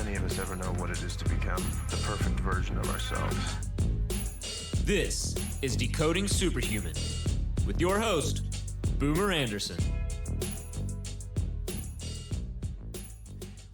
many of us ever know what it is to become the perfect version of ourselves. This is Decoding Superhuman with your host, Boomer Anderson.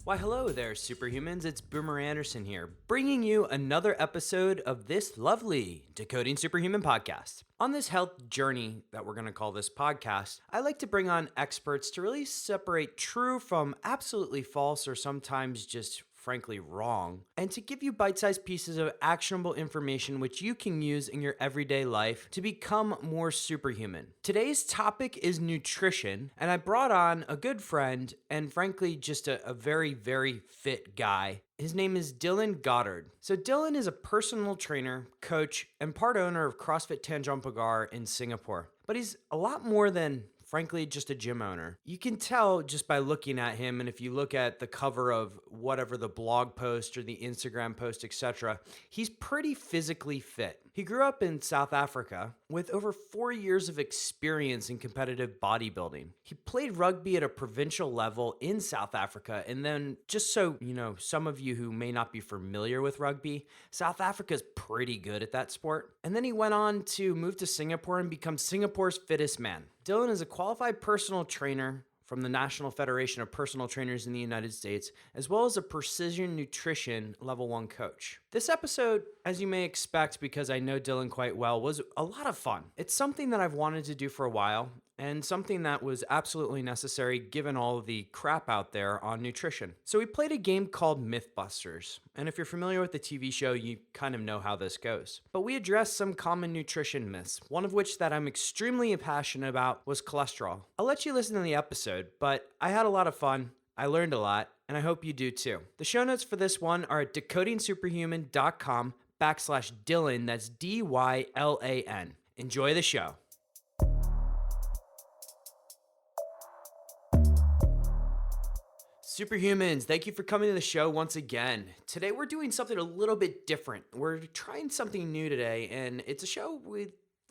Why, hello there, Superhumans. It's Boomer Anderson here, bringing you another episode of this lovely Decoding Superhuman podcast. On this health journey that we're going to call this podcast, I like to bring on experts to really separate true from absolutely false or sometimes just frankly wrong, and to give you bite-sized pieces of actionable information which you can use in your everyday life to become more superhuman. Today's topic is nutrition, and I brought on a good friend and frankly just a very, very fit guy. His name is Dylan Goddard. So Dylan is a personal trainer, coach, and part owner of CrossFit Tanjong Pagar in Singapore. But he's a lot more than frankly, just a gym owner. You can tell just by looking at him, and if you look at the cover of whatever the blog post or the Instagram post, etc., he's pretty physically fit. He grew up in South Africa with over 4 years of experience in competitive bodybuilding. He played rugby at a provincial level in South Africa, and then just so you know, some of you who may not be familiar with rugby, South Africa is pretty good at that sport. And then he went on to move to Singapore and become Singapore's fittest man. Dylan is a qualified personal trainer from the National Federation of Personal Trainers in the United States, as well as a precision nutrition level 1 coach. This episode, as you may expect, because I know Dylan quite well, was a lot of fun. It's something that I've wanted to do for a while, and something that was absolutely necessary given all of the crap out there on nutrition. So we played a game called Mythbusters, and if you're familiar with the TV show, you kind of know how this goes. But we addressed some common nutrition myths, one of which that I'm extremely passionate about was cholesterol. I'll let you listen to the episode, but I had a lot of fun, I learned a lot, and I hope you do too. The show notes for this one are at decodingsuperhuman.com/Dylan, that's DYLAN. Enjoy the show. Superhumans, thank you for coming to the show once again. Today we're doing something a little bit different. We're trying something new today, and it's a show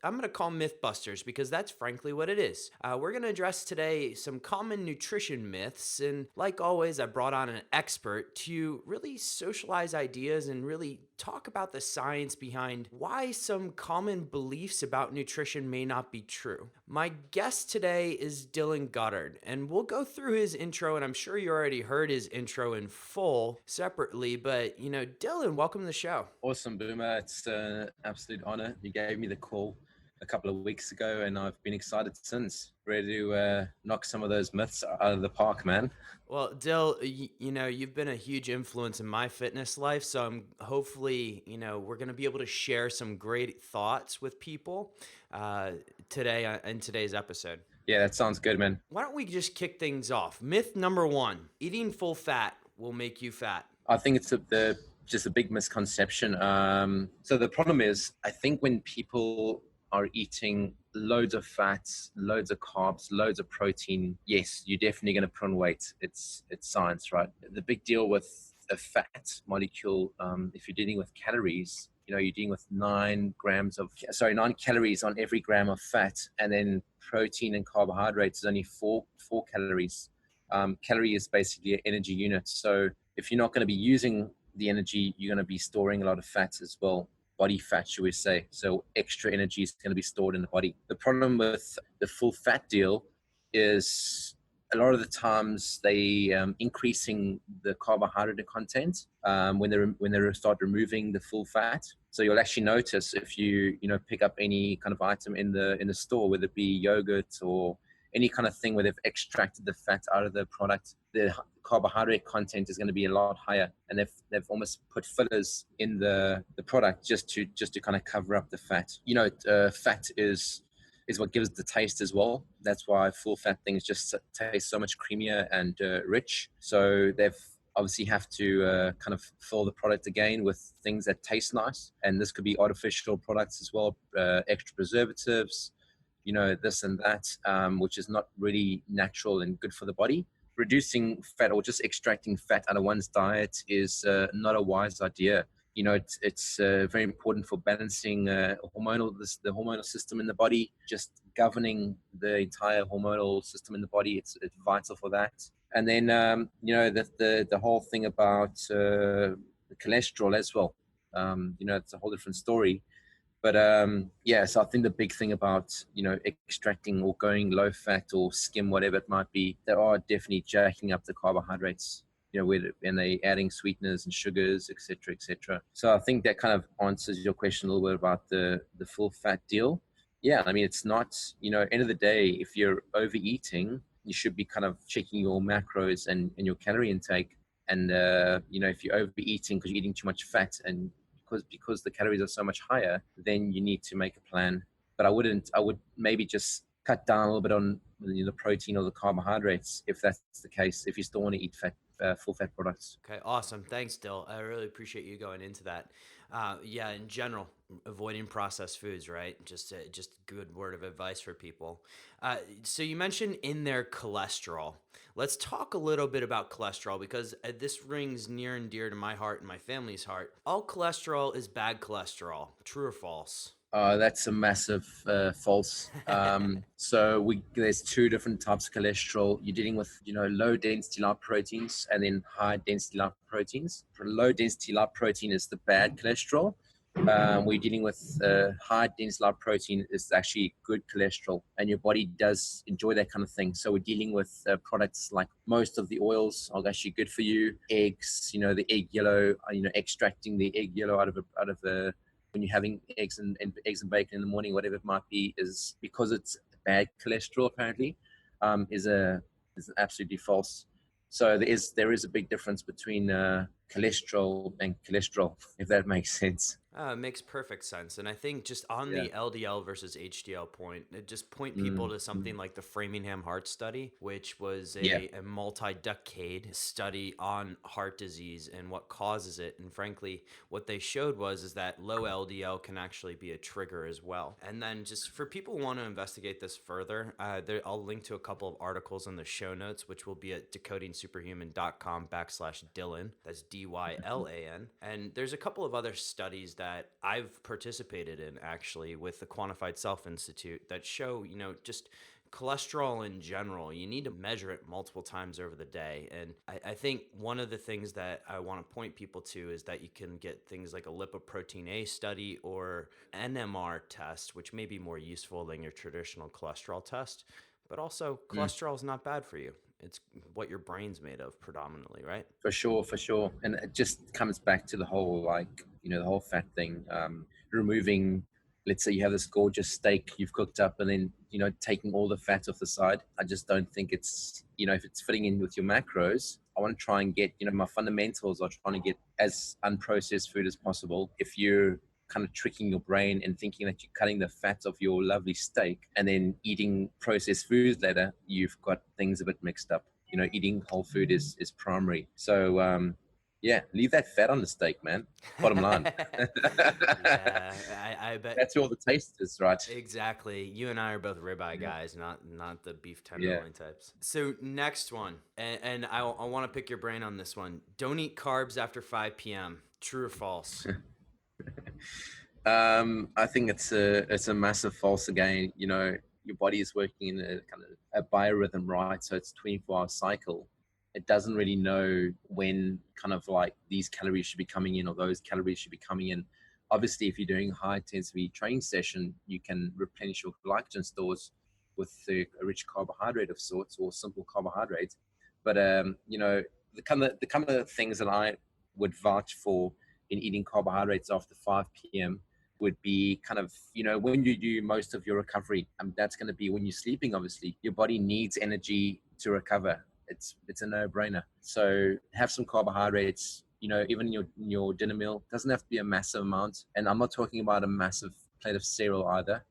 I'm going to call Mythbusters because that's frankly what it is. We're going to address today some common nutrition myths, and like always, I brought on an expert to really socialize ideas and really talk about the science behind why some common beliefs about nutrition may not be true. My guest today is Dylan Goddard, and we'll go through his intro, and I'm sure you already heard his intro in full separately, but you know, Dylan, welcome to the show. Awesome, Boomer. It's an absolute honor. You gave me the call a couple of weeks ago, and I've been excited since. Ready to knock some of those myths out of the park, man. Well, Dill, you know, you've been a huge influence in my fitness life, so I'm hopefully, you know, we're going to be able to share some great thoughts with people today in today's episode. Yeah, that sounds good, man. Why don't we just kick things off? Myth number 1, eating full fat will make you fat. I think it's just a big misconception. So the problem is, I think when people are eating loads of fats, loads of carbs, loads of protein, yes, you're definitely going to put on weight. It's science, right? The big deal with a fat molecule, if you're dealing with calories, you know, you're dealing with 9 calories on every gram of fat, and then protein and carbohydrates is only 4 calories. Calorie is basically an energy unit. So if you're not going to be using the energy, you're going to be storing a lot of fats as well. Body fat, should we say. So extra energy is going to be stored in the body. The problem with the full fat deal is a lot of the times they increasing the carbohydrate content when they start removing the full fat. So you'll actually notice if you pick up any kind of item in the store, whether it be yogurt or any kind of thing where they've extracted the fat out of the product, the carbohydrate content is going to be a lot higher, and they've almost put fillers in the product just to kind of cover up the fat. You know, fat is what gives the taste as well. That's why full fat things just taste so much creamier and rich. So they've obviously have to kind of fill the product again with things that taste nice, and this could be artificial products as well, extra preservatives, you know, this and that, which is not really natural and good for the body. Reducing fat or just extracting fat out of one's diet is not a wise idea. You know, it's very important for balancing the hormonal system in the body, just governing the entire hormonal system in the body. It's vital for that. And then, the whole thing about the cholesterol as well. It's a whole different story. But so I think the big thing about, extracting or going low fat or skim, whatever it might be, they are definitely jacking up the carbohydrates, and they adding sweeteners and sugars, et cetera, et cetera. So I think that kind of answers your question a little bit about the full fat deal. Yeah, I mean, it's not, end of the day, if you're overeating, you should be kind of checking your macros and your calorie intake. And, if you're overeating because you're eating too much fat and because the calories are so much higher, then you need to make a plan. But I would maybe just cut down a little bit on the protein or the carbohydrates if that's the case, if you still want to eat full fat products. Okay, awesome. Thanks, Dill. I really appreciate you going into that. In general, avoiding processed foods, right? Just good word of advice for people. So you mentioned in there cholesterol. Let's talk a little bit about cholesterol because this rings near and dear to my heart and my family's heart. All cholesterol is bad cholesterol. True or false? That's a massive false. So there's two different types of cholesterol. You're dealing with, low density lipoproteins and then high density lipoproteins. Low density lipoprotein is the bad cholesterol. We're dealing with high density lipoprotein is actually good cholesterol, and your body does enjoy that kind of thing. So we're dealing with products like most of the oils are actually good for you. Eggs, the egg yellow, extracting the egg yellow out of a when you're having eggs and bacon in the morning, whatever it might be, is because it's bad cholesterol apparently, is absolutely false. So there is a big difference between cholesterol and cholesterol, if that makes sense. It makes perfect sense. And I think just on the LDL versus HDL point, just point people to something like the Framingham Heart Study, which was a multi-decade study on heart disease and what causes it. And frankly, what they showed is that low LDL can actually be a trigger as well. And then just for people who want to investigate this further, I'll link to a couple of articles in the show notes, which will be at decodingsuperhuman.com/Dylan. That's DYLAN. And there's a couple of other studies that I've participated in actually with the Quantified Self Institute that show, just cholesterol in general, you need to measure it multiple times over the day. And I think one of the things that I want to point people to is that you can get things like a lipoprotein A study or NMR test, which may be more useful than your traditional cholesterol test. But also, cholesterol is not bad for you. It's what your brain's made of predominantly, right? For sure. And it just comes back to the whole, the whole fat thing. Removing, let's say you have this gorgeous steak you've cooked up and then, taking all the fat off the side. I just don't think it's, if it's fitting in with your macros, I want to try and get, my fundamentals are trying to get as unprocessed food as possible. If you're kind of tricking your brain and thinking that you're cutting the fat of your lovely steak and then eating processed foods later, you've got things a bit mixed up. Eating whole food is primary. So, leave that fat on the steak, man. Bottom line. I bet that's where all the taste is, right? Exactly. You and I are both ribeye guys, not the beef tenderloin types. So next one, and I want to pick your brain on this one. Don't eat carbs after 5 p.m. True or false? I think it's a massive false again. Your body is working in a kind of a biorhythm, right? So it's 24-hour cycle. It doesn't really know when kind of like these calories should be coming in or those calories should be coming in. Obviously, if you're doing a high intensity training session, you can replenish your glycogen stores with a rich carbohydrate of sorts or simple carbohydrates. But the kind of things that I would vouch for in eating carbohydrates after 5 p.m. would be kind of, when you do most of your recovery. That's going to be when you're sleeping, obviously. Your body needs energy to recover. It's a no-brainer. So have some carbohydrates, even in your dinner meal. It doesn't have to be a massive amount. And I'm not talking about a massive plate of cereal either,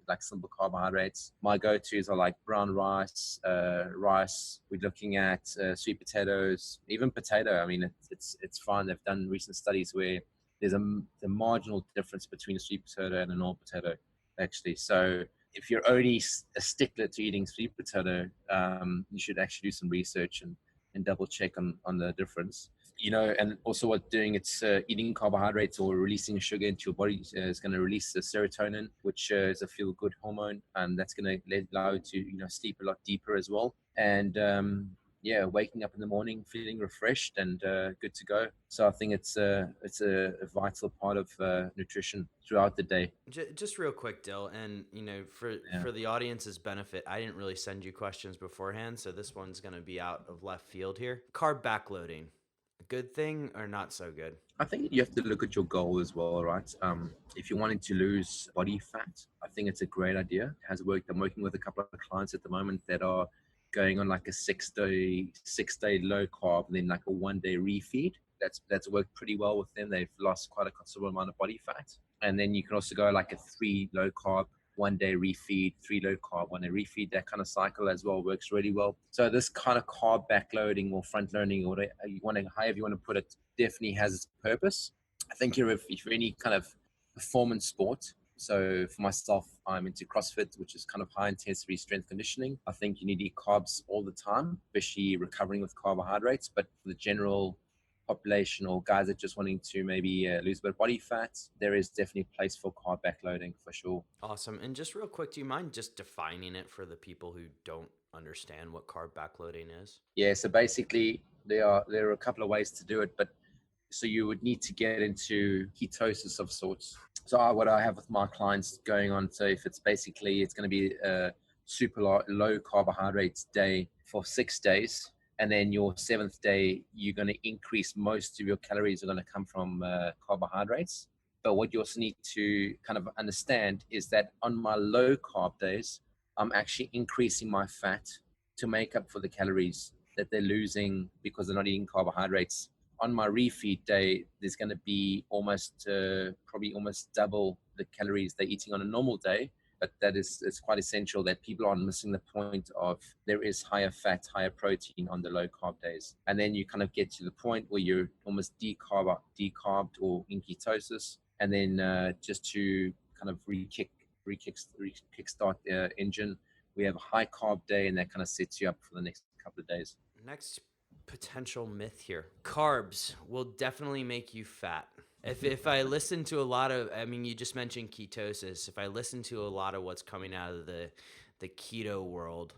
like simple carbohydrates. My go-tos are like brown rice, We're looking at sweet potatoes, even potato. I mean, it's fine. They've done recent studies where there's a marginal difference between a sweet potato and a normal potato, actually. So if you're only a stickler to eating sweet potato, you should actually do some research and double check on the difference. And also what doing, it's eating carbohydrates or releasing sugar into your body is going to release the serotonin, which is a feel-good hormone, and that's going to allow you to sleep a lot deeper as well. And waking up in the morning feeling refreshed and good to go. So I think it's a vital part of nutrition throughout the day. Just real quick, Dill, and Yeah. for the audience's benefit, I didn't really send you questions beforehand, so this one's going to be out of left field here. Carb backloading, a good thing or not so good? I think you have to look at your goal as well, right? If you're wanting to lose body fat, I think it's a great idea. It has worked. I'm working with a couple of clients at the moment that are going on like a six day low carb and then like a 1 day refeed. That's worked pretty well with them. They've lost quite a considerable amount of body fat. And then you can also go like a 3 low carb, 1 day refeed, 3 low carb, 1 day refeed. That kind of cycle as well works really well. So this kind of carb backloading or front loading, or whatever you want to, however you want to put it, definitely has its purpose. I think if you're any kind of performance sport, so for myself, I'm into CrossFit, which is kind of high intensity strength conditioning. I think you need to eat carbs all the time, especially recovering with carbohydrates. But for the general population or guys that just wanting to maybe lose a bit of body fat, there is definitely a place for carb backloading for sure. Awesome. And just real quick, do you mind just defining it for the people who don't understand what carb backloading is? Yeah, so basically there are a couple of ways to do it, but so you would need to get into ketosis of sorts. So what I have with my clients going on, so if it's basically, it's going to be a super low carbohydrates day for 6 days. And then your 7th day, you're going to increase most of your calories are going to come from carbohydrates. But what you also need to kind of understand is that on my low carb days, I'm actually increasing my fat to make up for the calories that they're losing because they're not eating carbohydrates. On my refeed day, there's going to be probably almost double the calories they're eating on a normal day. But it's quite essential that people aren't missing the point of there is higher fat, higher protein on the low carb days. And then you kind of get to the point where you're almost decarbed or in ketosis. And then just to kind of kickstart the engine, we have a high carb day, and that kind of sets you up for the next couple of days. Next potential myth here. Carbs will definitely make you fat. If I listen to a lot of, I mean, you just mentioned ketosis. If I listen to a lot of what's coming out of the keto world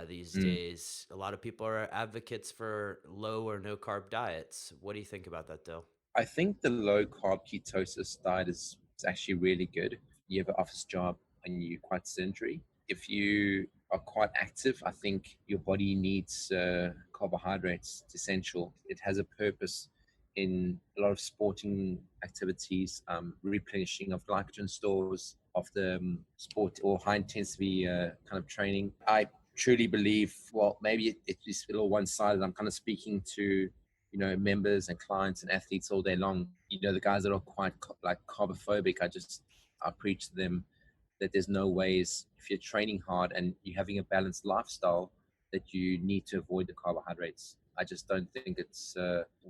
these days, a lot of people are advocates for low or no carb diets. What do you think about that, Dill? I think the low carb ketosis diet is actually really good. You have an office job and you're quite sedentary. If you are quite active, I think your body needs carbohydrates. It's essential. It has a purpose in a lot of sporting activities, replenishing of glycogen stores of the sport or high intensity kind of training. I truly believe, well, maybe it's a little one-sided. I'm kind of speaking to members and clients and athletes all day long. The guys that are quite like carbophobic, I preach to them that there's no ways, if you're training hard and you're having a balanced lifestyle, that you need to avoid the carbohydrates. I just don't think it's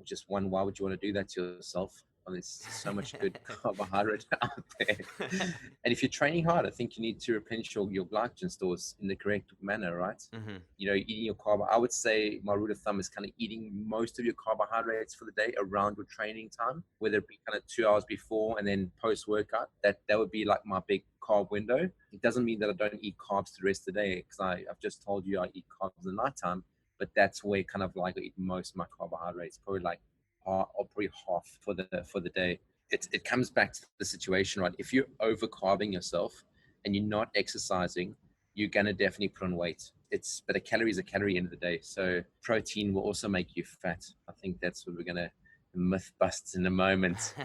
just one. Why would you want to do that to yourself? Well, there's so much good carbohydrate out there. And if you're training hard, I think you need to replenish your glycogen stores in the correct manner, right? Mm-hmm. Eating your carb. I would say my rule of thumb is kind of eating most of your carbohydrates for the day around your training time, whether it be kind of 2 hours before and then post workout. That would be like my big carb window. It doesn't mean that I don't eat carbs the rest of the day, because I've just told you I eat carbs in the nighttime, but that's where kind of like I eat most of my carbohydrates, probably like probably half for the day. It comes back to the situation, right? If you're over carbing yourself and you're not exercising, you're gonna definitely put on weight. But a calorie is a calorie end of the day. So protein will also make you fat. I think that's what we're gonna myth bust in a moment.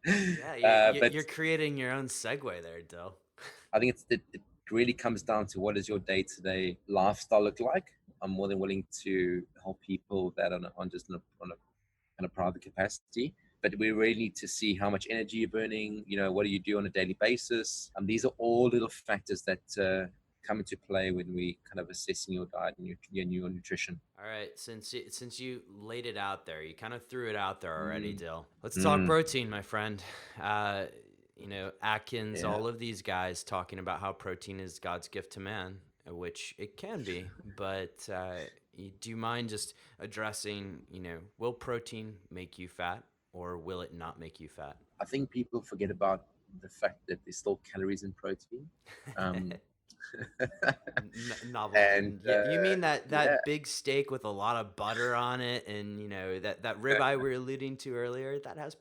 Yeah, you're creating your own segue there, Dill. I think it really comes down to what does your day-to-day lifestyle look like. I'm more than willing to help people that on a kind of private capacity, but we really need to see how much energy you're burning. What do you do on a daily basis? These are all little factors that come into play when we kind of assessing your diet and your nutrition. All right, since you laid it out there, you kind of threw it out there already, Dill. Let's talk protein, my friend. Atkins, all of these guys talking about how protein is God's gift to man, which it can be, but do you mind just addressing, will protein make you fat or will it not make you fat? I think people forget about the fact that there's still calories in protein. Novel. And Yeah, you mean that yeah, big steak with a lot of butter on it, and that ribeye we were alluding to earlier, that has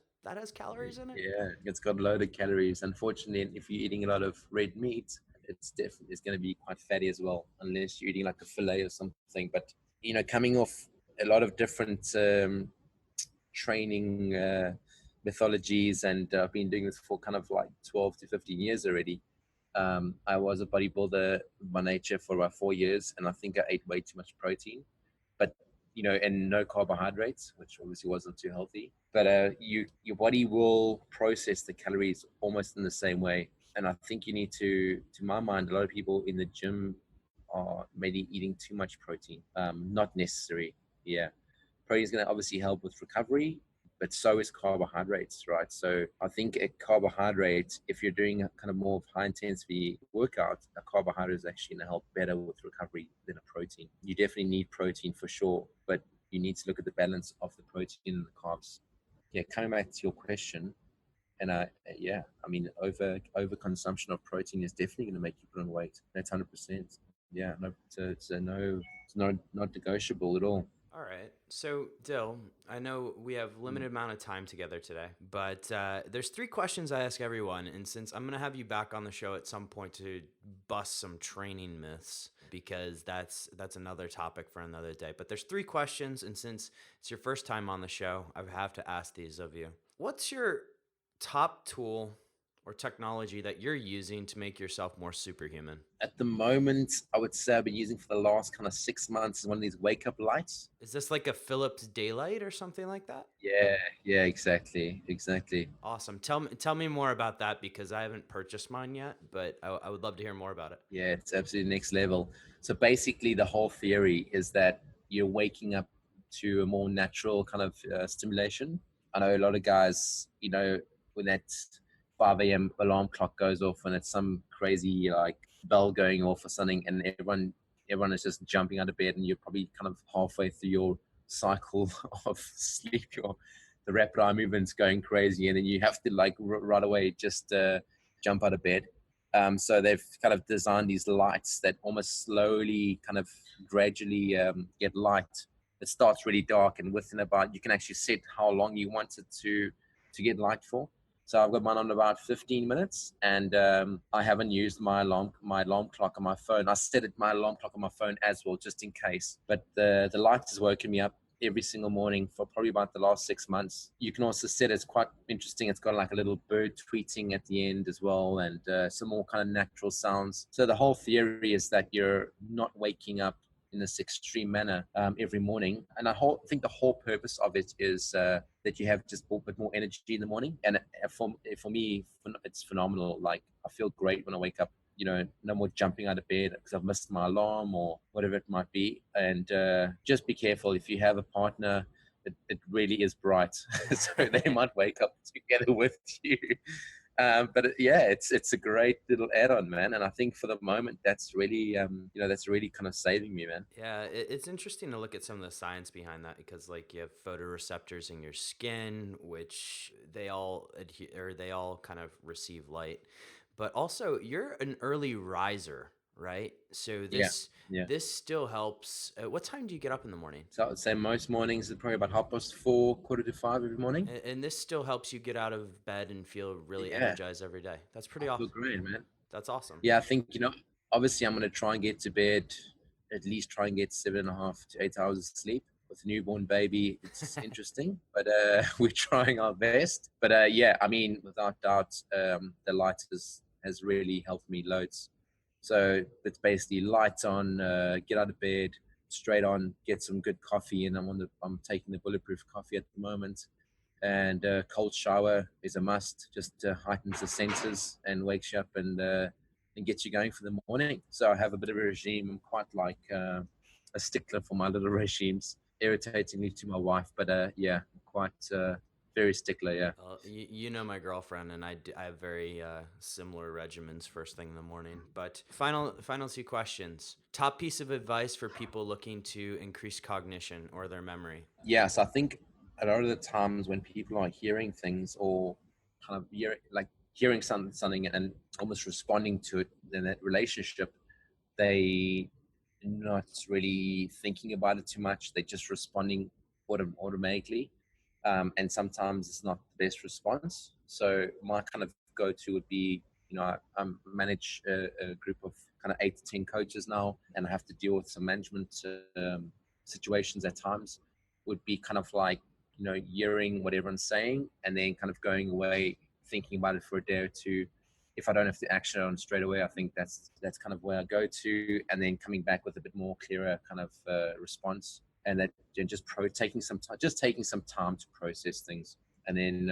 calories in it? yeah, it's got a load of calories. Unfortunately, if you're eating a lot of red meat, it's going to be quite fatty as well, unless you're eating like a fillet or something. But coming off a lot of different training methodologies, and I've been doing this for kind of like 12 to 15 years already. I was a bodybuilder by nature for about 4 years, and I think I ate way too much protein, but and no carbohydrates, which obviously wasn't too healthy. But your body will process the calories almost in the same way, and I think you need to my mind, a lot of people in the gym are maybe eating too much protein. Not necessary. Yeah, protein is going to obviously help with recovery, but so is carbohydrates, right? So I think a carbohydrate, if you're doing a kind of more of high intensity workout, a carbohydrate is actually going to help better with recovery than a protein. You definitely need protein for sure, but you need to look at the balance of the protein and the carbs. Yeah, coming back to your question, and I mean, over consumption of protein is definitely going to make you put on weight. That's 100%. Yeah, no, it's not negotiable at all. All right. So, Dill, I know we have limited amount of time together today, but there's 3 questions I ask everyone, and since I'm going to have you back on the show at some point to bust some training myths, because that's another topic for another day. But there's 3 questions, and since it's your first time on the show, I have to ask these of you. What's your top tool or technology that you're using to make yourself more superhuman? At the moment, I would say I've been using for the last kind of 6 months is one of these wake up lights. Is this like a Philips Daylight or something like that? Yeah, exactly. Awesome. Tell me more about that, because I haven't purchased mine yet, but I would love to hear more about it. Yeah, it's absolutely next level. So basically, the whole theory is that you're waking up to a more natural kind of stimulation. I know a lot of guys, when that 5 a.m. alarm clock goes off and it's some crazy like bell going off or something, and everyone is just jumping out of bed, and you're probably kind of halfway through your cycle of sleep. The rapid eye movement's going crazy, and then you have to like right away just jump out of bed. So they've kind of designed these lights that almost slowly, kind of gradually get light. It starts really dark, and within about, you can actually set how long you want it to get light for. So I've got mine on about 15 minutes, and I haven't used my alarm clock on my phone. I set my alarm clock on my phone as well, just in case. But the light has woken me up every single morning for probably about the last 6 months. You can also set it's quite interesting. It's got like a little bird tweeting at the end as well, and some more kind of natural sounds. So the whole theory is that you're not waking up in this extreme manner every morning. And I think the whole purpose of it is that you have just a bit more energy in the morning. And for me, it's phenomenal. Like, I feel great when I wake up. No more jumping out of bed because I've missed my alarm or whatever it might be. And just be careful if you have a partner. It really is bright, so they might wake up together with you. But it's a great little add-on, man. And I think for the moment, that's really, that's really kind of saving me, man. Yeah, it's interesting to look at some of the science behind that, because like you have photoreceptors in your skin, which they all adhere, or they all kind of receive light. But also, you're an early riser, right? So Yeah. this still helps. What time do you get up in the morning? So I would say most mornings are probably about 4:30, 4:45 every morning. And this still helps you get out of bed and feel really Yeah. energized every day. That's pretty I feel awesome. great, man. That's awesome. Yeah, I think, obviously I'm going to try and get to bed, at least try and get 7.5 to 8 hours of sleep. With a newborn baby, it's interesting, but we're trying our best. But yeah, I mean, without doubt, the light has really helped me loads. So it's basically lights on, get out of bed, straight on, get some good coffee, and I'm taking the bulletproof coffee at the moment. And cold shower is a must. Just heightens the senses and wakes you up and gets you going for the morning. So I have a bit of a regime. I'm quite like a stickler for my little regimes, irritatingly to my wife, but yeah, quite very stickler. Yeah. You know my girlfriend, and I have very similar regimens first thing in the morning. But final 2 questions. Top piece of advice for people looking to increase cognition or their memory? Yeah, so I think a lot of the times when people are hearing things or kind of hearing something and almost responding to it in that relationship, they not really thinking about it too much. They're just responding automatically. And sometimes it's not the best response. So my kind of go-to would be, I manage a group of kind of 8 to 10 coaches now, and I have to deal with some management situations at times. Would be kind of like, hearing what everyone's saying and then kind of going away, thinking about it for a day or two. If I don't have to action on straight away, I think that's kind of where I go to, and then coming back with a bit more clearer kind of response, and that just taking some time to process things. And then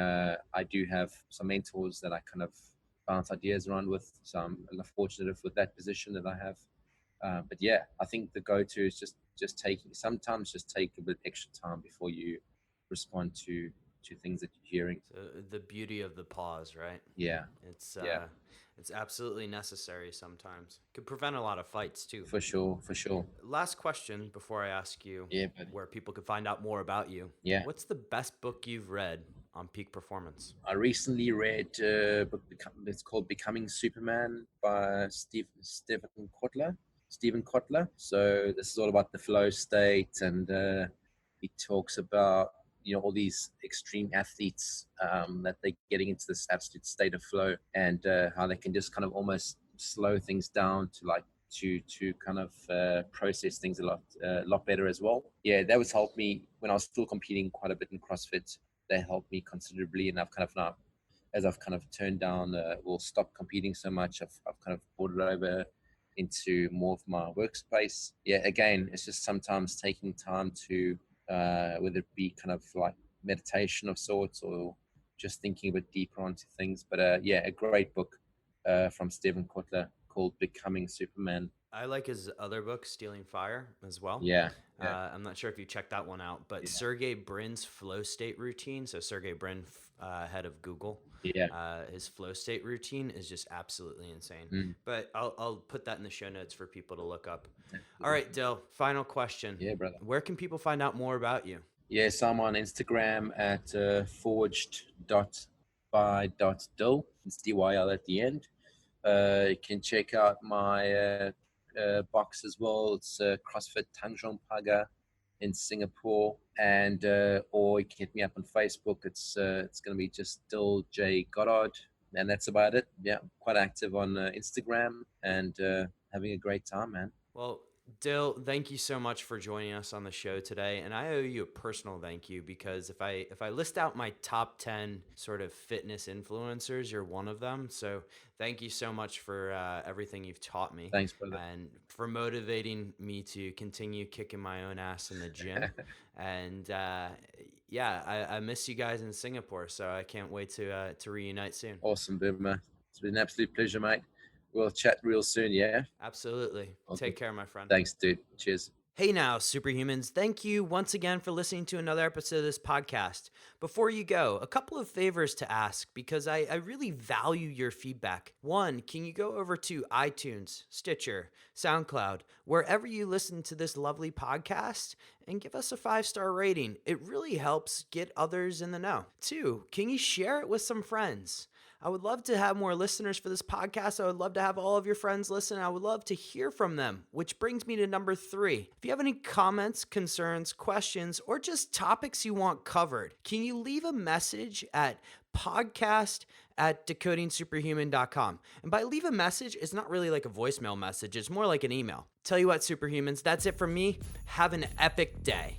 I do have some mentors that I kind of bounce ideas around with, so I'm fortunate with that position that I have. But yeah, I think the go-to is just take a bit extra time before you respond to things that you're hearing. So the beauty of the pause, right? Yeah. It's absolutely necessary sometimes. Could prevent a lot of fights too. For sure. Last question before I ask you where people could find out more about you. Yeah. What's the best book you've read on peak performance? I recently read a book, it's called Becoming Superman by Stephen Kotler. So this is all about the flow state, and he talks about all these extreme athletes that they're getting into this absolute state of flow, and how they can just kind of almost slow things down to kind of process things a lot better as well. Yeah, that was helped me when I was still competing quite a bit in CrossFit. They helped me considerably, and I've kind of now, as I've kind of turned down or stopped competing so much, I've kind of brought it over into more of my workspace. Yeah, again, it's just sometimes taking time to whether it be kind of like meditation of sorts or just thinking a bit deeper onto things. But yeah, a great book from Stephen Kotler called Becoming Superman. I like his other book, Stealing Fire, as well. Yeah. I'm not sure if you checked that one out, but Sergey Brin's flow state routine. So Sergey Brin, head of Google. His flow state routine is just absolutely insane. But I'll put that in the show notes for people to look up. All right, Dill, final question. Yeah, brother. Where can people find out more about you? Yes, I'm on Instagram at forged.by.dill. It's DYL at the end. You can check out my box as well. It's CrossFit Tanjong Pagar in Singapore, and or you can hit me up on Facebook. It's going to be just Dill J Goddard, and that's about it. Yeah, quite active on Instagram, and having a great time, man. Well, Dill, thank you so much for joining us on the show today, and I owe you a personal thank you, because if I list out my top 10 sort of fitness influencers, you're one of them. So thank you so much for everything you've taught me. Thanks, brother. And for motivating me to continue kicking my own ass in the gym. And I miss you guys in Singapore, so I can't wait to reunite soon. Awesome, Boomer. It's been an absolute pleasure, mate. We'll chat real soon, yeah? Absolutely. Okay. Take care, my friend. Thanks, dude. Cheers. Hey now, Superhumans. Thank you once again for listening to another episode of this podcast. Before you go, a couple of favors to ask, because I really value your feedback. One, can you go over to iTunes, Stitcher, SoundCloud, wherever you listen to this lovely podcast, and give us a 5-star rating? It really helps get others in the know. Two, can you share it with some friends? I would love to have more listeners for this podcast. I would love to have all of your friends listen. I would love to hear from them, which brings me to number 3. If you have any comments, concerns, questions, or just topics you want covered, can you leave a message at podcast@decodingsuperhuman.com. And by leave a message, it's not really like a voicemail message. It's more like an email. Tell you what, Superhumans, that's it from me. Have an epic day.